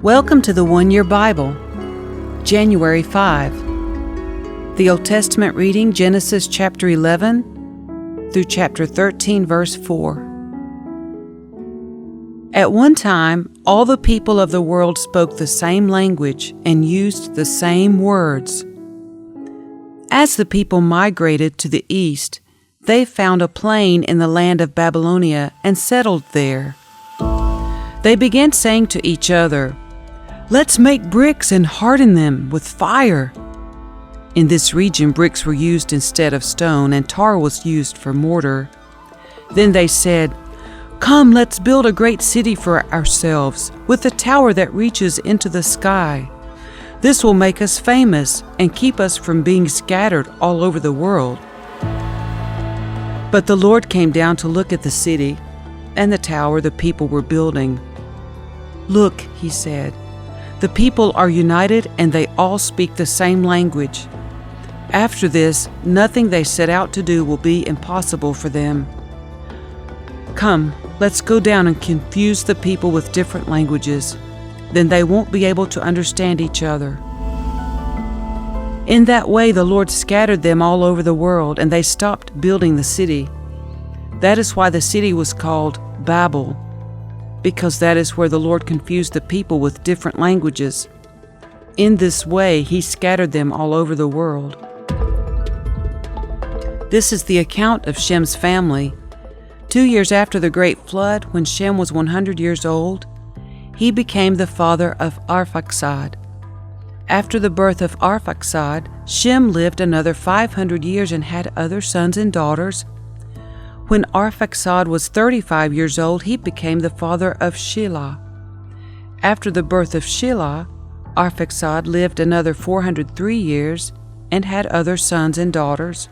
Welcome to the One Year Bible, January 5. The Old Testament reading, Genesis chapter 11 through chapter 13, verse 4. At one time, all the people of the world spoke the same language and used the same words. As the people migrated to the east, they found a plain in the land of Babylonia and settled there. They began saying to each other, "Let's make bricks and harden them with fire." In this region, bricks were used instead of stone, and tar was used for mortar. Then they said, "Come, let's build a great city for ourselves, with a tower that reaches into the sky. This will make us famous and keep us from being scattered all over the world." But the Lord came down to look at the city and the tower the people were building. "Look," he said, "the people are united and they all speak the same language. After this, nothing they set out to do will be impossible for them. Come, let's go down and confuse the people with different languages. Then they won't be able to understand each other." In that way, the Lord scattered them all over the world, and they stopped building the city. That is why the city was called Babel, because that is where the Lord confused the people with different languages. In this way, he scattered them all over the world. This is the account of Shem's family. 2 years after the great flood, when Shem was 100 years old, he became the father of Arphaxad. After the birth of Arphaxad, Shem lived another 500 years and had other sons and daughters. When Arphaxad was 35 years old, he became the father of Shelah. After the birth of Shelah, Arphaxad lived another 403 years and had other sons and daughters.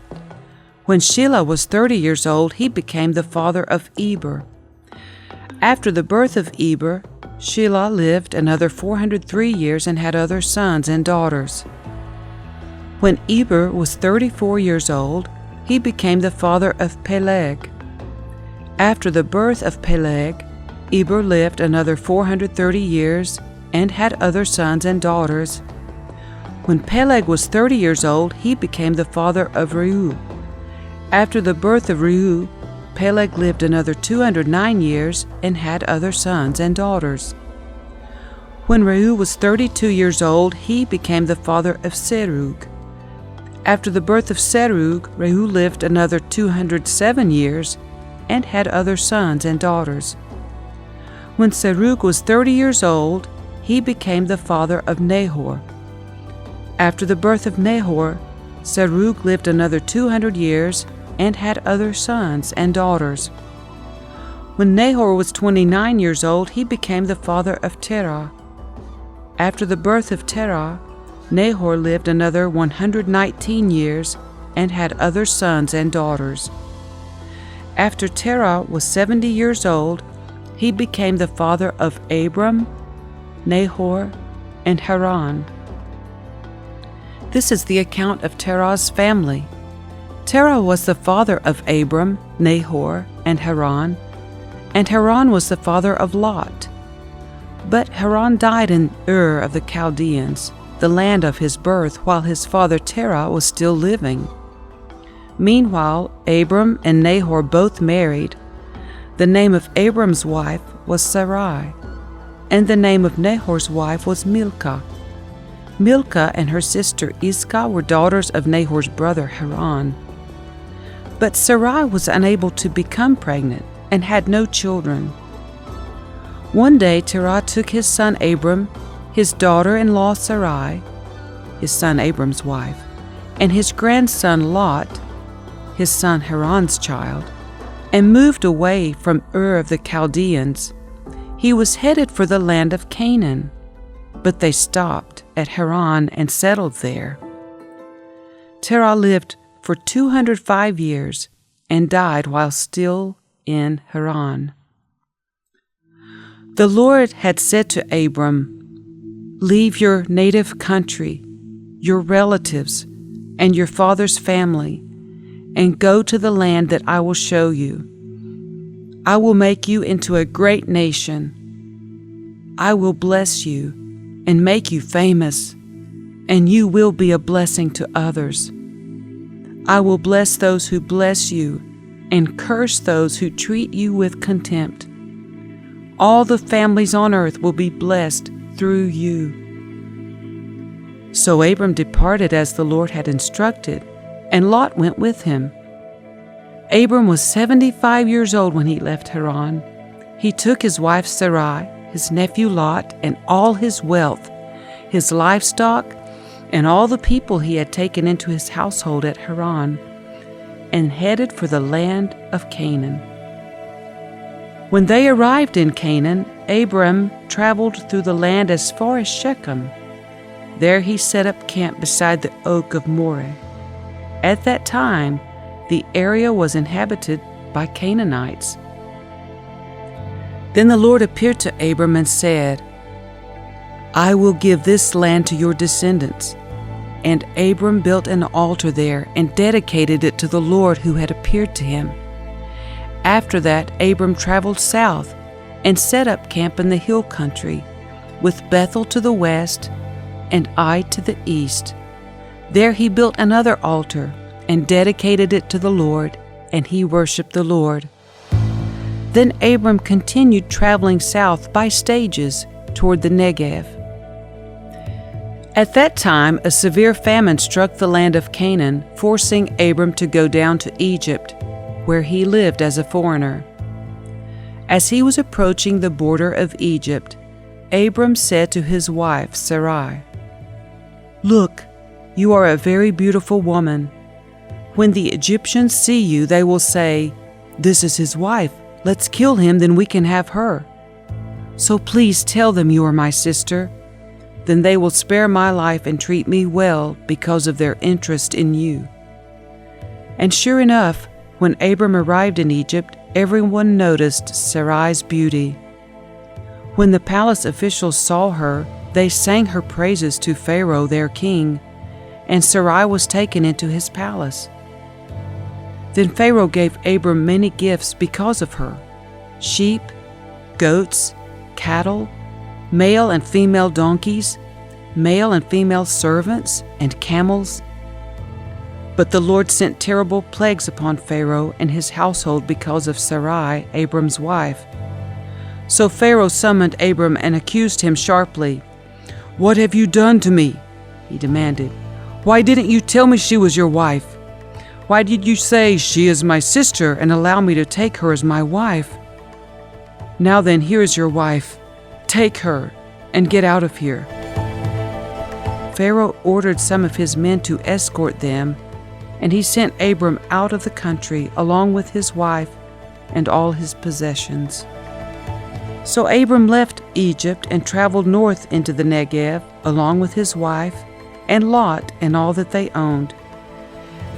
When Shelah was 30 years old, he became the father of Eber. After the birth of Eber, Shelah lived another 403 years and had other sons and daughters. When Eber was 34 years old, he became the father of Peleg. After the birth of Peleg, Eber lived another 430 years and had other sons and daughters. When Peleg was 30 years old, he became the father of Reu. After the birth of Reu, Peleg lived another 209 years and had other sons and daughters. When Reu was 32 years old, he became the father of Serug. After the birth of Serug, Reu lived another 207 years and had other sons and daughters. When Serug was 30 years old, he became the father of Nahor. After the birth of Nahor, Serug lived another 200 years and had other sons and daughters. When Nahor was 29 years old, he became the father of Terah. After the birth of Terah, Nahor lived another 119 years and had other sons and daughters. After Terah was 70 years old, he became the father of Abram, Nahor, and Haran. This is the account of Terah's family. Terah was the father of Abram, Nahor, and Haran was the father of Lot. But Haran died in Ur of the Chaldeans, the land of his birth, while his father Terah was still living. Meanwhile, Abram and Nahor both married. The name of Abram's wife was Sarai, and the name of Nahor's wife was Milcah. Milcah and her sister Iscah were daughters of Nahor's brother Haran. But Sarai was unable to become pregnant and had no children. One day Terah took his son Abram, his daughter-in-law Sarai, his son Abram's wife, and his grandson Lot, his son Haran's child, and moved away from Ur of the Chaldeans. He was headed for the land of Canaan, but they stopped at Haran and settled there. Terah lived for 205 years and died while still in Haran. The Lord had said to Abram, "Leave your native country, your relatives, and your father's family, and go to the land that I will show you. I will make you into a great nation. I will bless you and make you famous, and you will be a blessing to others. I will bless those who bless you and curse those who treat you with contempt. All the families on earth will be blessed through you." So Abram departed as the Lord had instructed, and Lot went with him. Abram was 75 years old when he left Haran. He took his wife Sarai, his nephew Lot, and all his wealth, his livestock, and all the people he had taken into his household at Haran, and headed for the land of Canaan. When they arrived in Canaan, Abram traveled through the land as far as Shechem. There he set up camp beside the oak of Moreh. At that time, the area was inhabited by Canaanites. Then the Lord appeared to Abram and said, "I will give this land to your descendants." And Abram built an altar there and dedicated it to the Lord who had appeared to him. After that, Abram traveled south and set up camp in the hill country, with Bethel to the west and Ai to the east. There he built another altar and dedicated it to the Lord, and he worshipped the Lord. Then Abram continued traveling south by stages toward the Negev. At that time, a severe famine struck the land of Canaan, forcing Abram to go down to Egypt, where he lived as a foreigner. As he was approaching the border of Egypt, Abram said to his wife Sarai, "Look, you are a very beautiful woman. When the Egyptians see you, they will say, 'This is his wife. Let's kill him, then we can have her.' So please tell them you are my sister. Then they will spare my life and treat me well because of their interest in you." And sure enough, when Abram arrived in Egypt, everyone noticed Sarai's beauty. When the palace officials saw her, they sang her praises to Pharaoh, their king, and Sarai was taken into his palace. Then Pharaoh gave Abram many gifts because of her: sheep, goats, cattle, male and female donkeys, male and female servants, and camels. But the Lord sent terrible plagues upon Pharaoh and his household because of Sarai, Abram's wife. So Pharaoh summoned Abram and accused him sharply. "What have you done to me?" he demanded. "Why didn't you tell me she was your wife? Why did you say, 'She is my sister,' and allow me to take her as my wife? Now then, here is your wife. Take her and get out of here." Pharaoh ordered some of his men to escort them, and he sent Abram out of the country along with his wife and all his possessions. So Abram left Egypt and traveled north into the Negev along with his wife and Lot and all that they owned.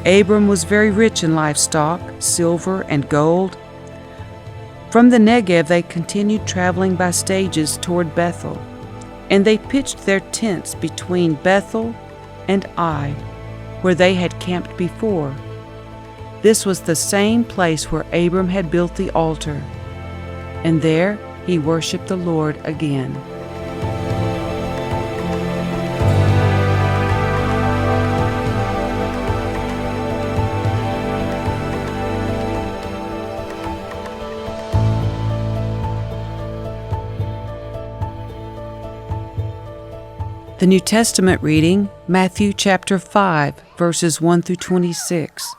Abram was very rich in livestock, silver, and gold. From the Negev they continued traveling by stages toward Bethel, and they pitched their tents between Bethel and Ai, where they had camped before. This was the same place where Abram had built the altar, and there he worshipped the Lord again. The New Testament reading, Matthew chapter 5, verses 1 through 26.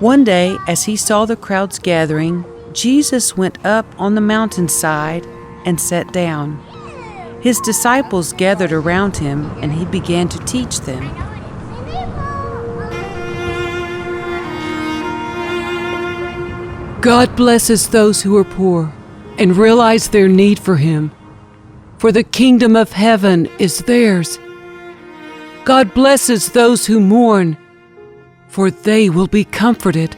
One day, as he saw the crowds gathering, Jesus went up on the mountainside and sat down. His disciples gathered around him, and he began to teach them. God blesses those who are poor and realize their need for Him, for the kingdom of heaven is theirs. God blesses those who mourn, for they will be comforted.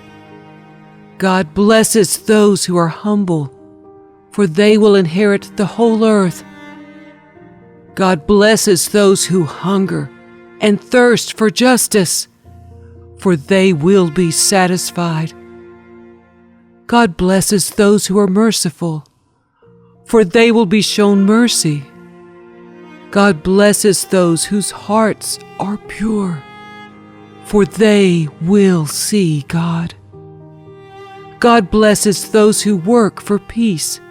God blesses those who are humble, for they will inherit the whole earth. God blesses those who hunger and thirst for justice, for they will be satisfied. God blesses those who are merciful, for they will be shown mercy. God blesses those whose hearts are pure, for they will see God. God blesses those who work for peace,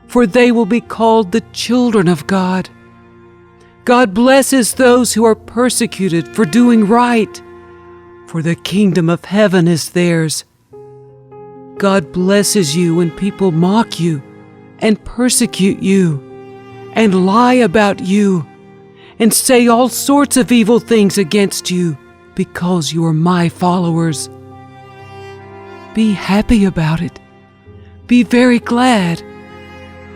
for they will be called the children of God. God blesses those who are persecuted for doing right, for the kingdom of heaven is theirs. God blesses you when people mock you and persecute you and lie about you and say all sorts of evil things against you because you are my followers. Be happy about it. Be very glad,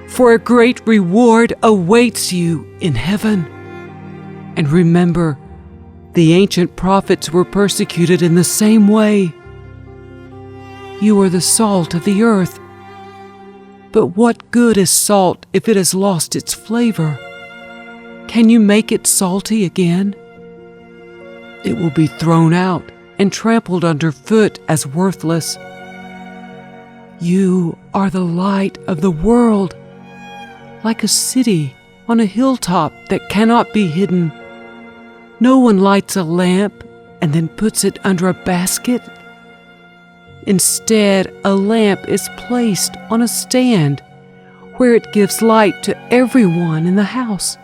for a great reward awaits you in heaven. And remember, the ancient prophets were persecuted in the same way. You are the salt of the earth. But what good is salt if it has lost its flavor? Can you make it salty again? It will be thrown out and trampled underfoot as worthless. You are the light of the world, like a city on a hilltop that cannot be hidden. No one lights a lamp and then puts it under a basket. Instead, a lamp is placed on a stand where it gives light to everyone in the house.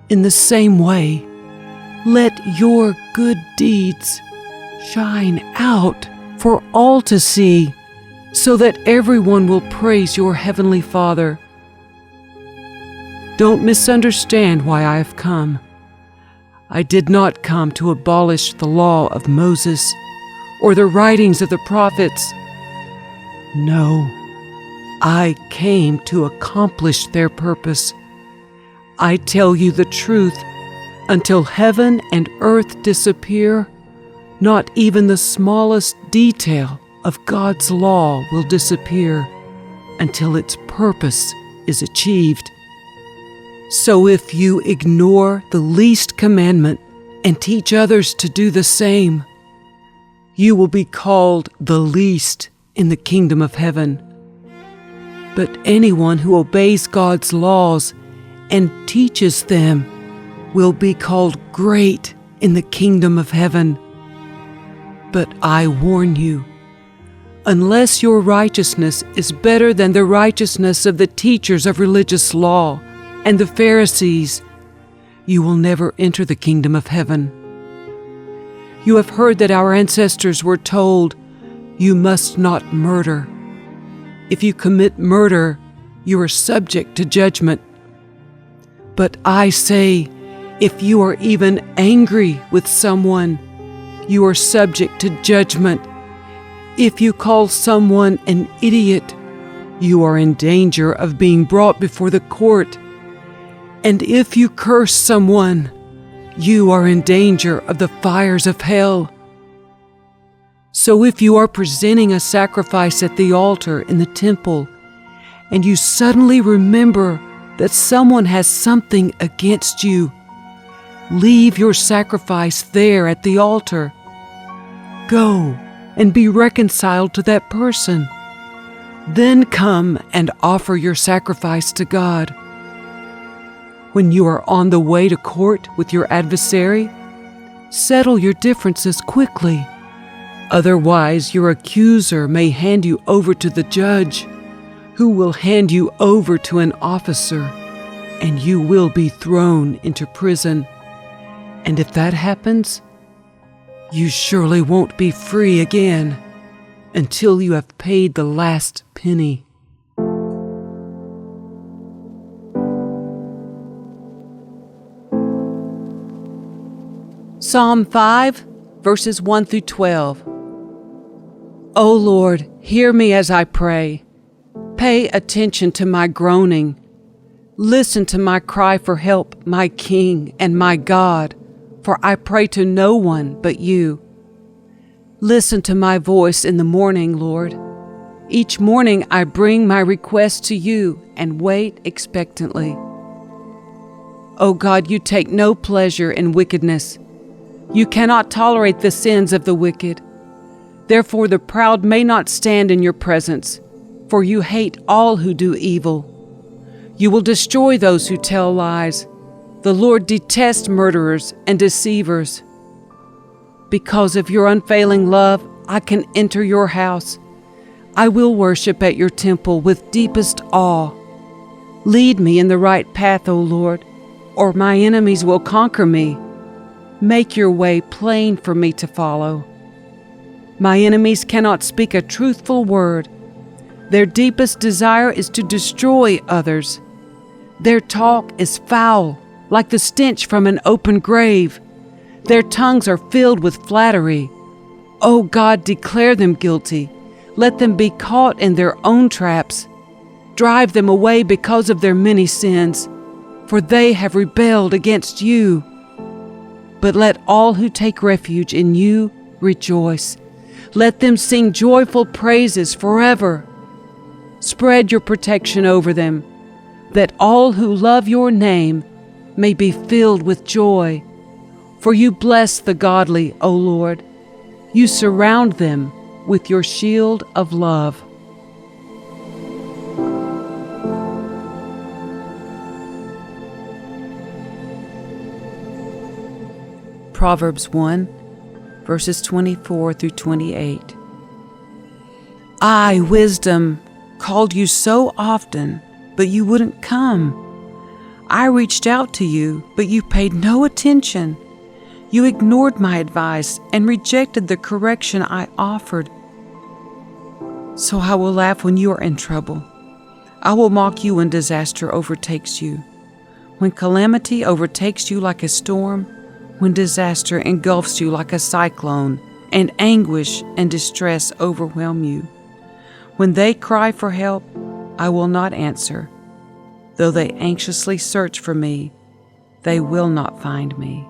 In the same way, let your good deeds shine out for all to see, so that everyone will praise your heavenly Father. Don't misunderstand why I have come. I did not come to abolish the law of Moses or the writings of the prophets. No, I came to accomplish their purpose. I tell you the truth, until heaven and earth disappear, not even the smallest detail of God's law will disappear until its purpose is achieved. So if you ignore the least commandment and teach others to do the same, you will be called the least in the kingdom of heaven. But anyone who obeys God's laws and teaches them will be called great in the kingdom of heaven. But I warn you, unless your righteousness is better than the righteousness of the teachers of religious law and the Pharisees, you will never enter the kingdom of heaven. You have heard that our ancestors were told, "You must not murder. If you commit murder, you are subject to judgment." But I say, if you are even angry with someone, you are subject to judgment. If you call someone an idiot, you are in danger of being brought before the court. And if you curse someone, you are in danger of the fires of hell. So if you are presenting a sacrifice at the altar in the temple, and you suddenly remember that someone has something against you, leave your sacrifice there at the altar. Go and be reconciled to that person. Then come and offer your sacrifice to God. When you are on the way to court with your adversary, settle your differences quickly. Otherwise, your accuser may hand you over to the judge, who will hand you over to an officer, and you will be thrown into prison. And if that happens, you surely won't be free again until you have paid the last penny. Psalm 5, verses 1 through 12. O Lord, hear me as I pray. Pay attention to my groaning. Listen to my cry for help, my King and my God, for I pray to no one but you. Listen to my voice in the morning, Lord. Each morning I bring my request to you and wait expectantly. O God, you take no pleasure in wickedness. You cannot tolerate the sins of the wicked. Therefore the proud may not stand in your presence, for you hate all who do evil. You will destroy those who tell lies. The Lord detests murderers and deceivers. Because of your unfailing love, I can enter your house. I will worship at your temple with deepest awe. Lead me in the right path, O Lord, or my enemies will conquer me. Make your way plain for me to follow. My enemies cannot speak a truthful word. Their deepest desire is to destroy others. Their talk is foul, like the stench from an open grave. Their tongues are filled with flattery. O God, declare them guilty. Let them be caught in their own traps. Drive them away because of their many sins, for they have rebelled against you. But let all who take refuge in you rejoice. Let them sing joyful praises forever. Spread your protection over them, that all who love your name may be filled with joy. For you bless the godly, O Lord. You surround them with your shield of love. Proverbs 1, verses 24 through 28. I, wisdom, called you so often, but you wouldn't come. I reached out to you, but you paid no attention. You ignored my advice and rejected the correction I offered. So I will laugh when you are in trouble. I will mock you when disaster overtakes you. When calamity overtakes you like a storm, when disaster engulfs you like a cyclone, and anguish and distress overwhelm you. When they cry for help, I will not answer. Though they anxiously search for me, they will not find me.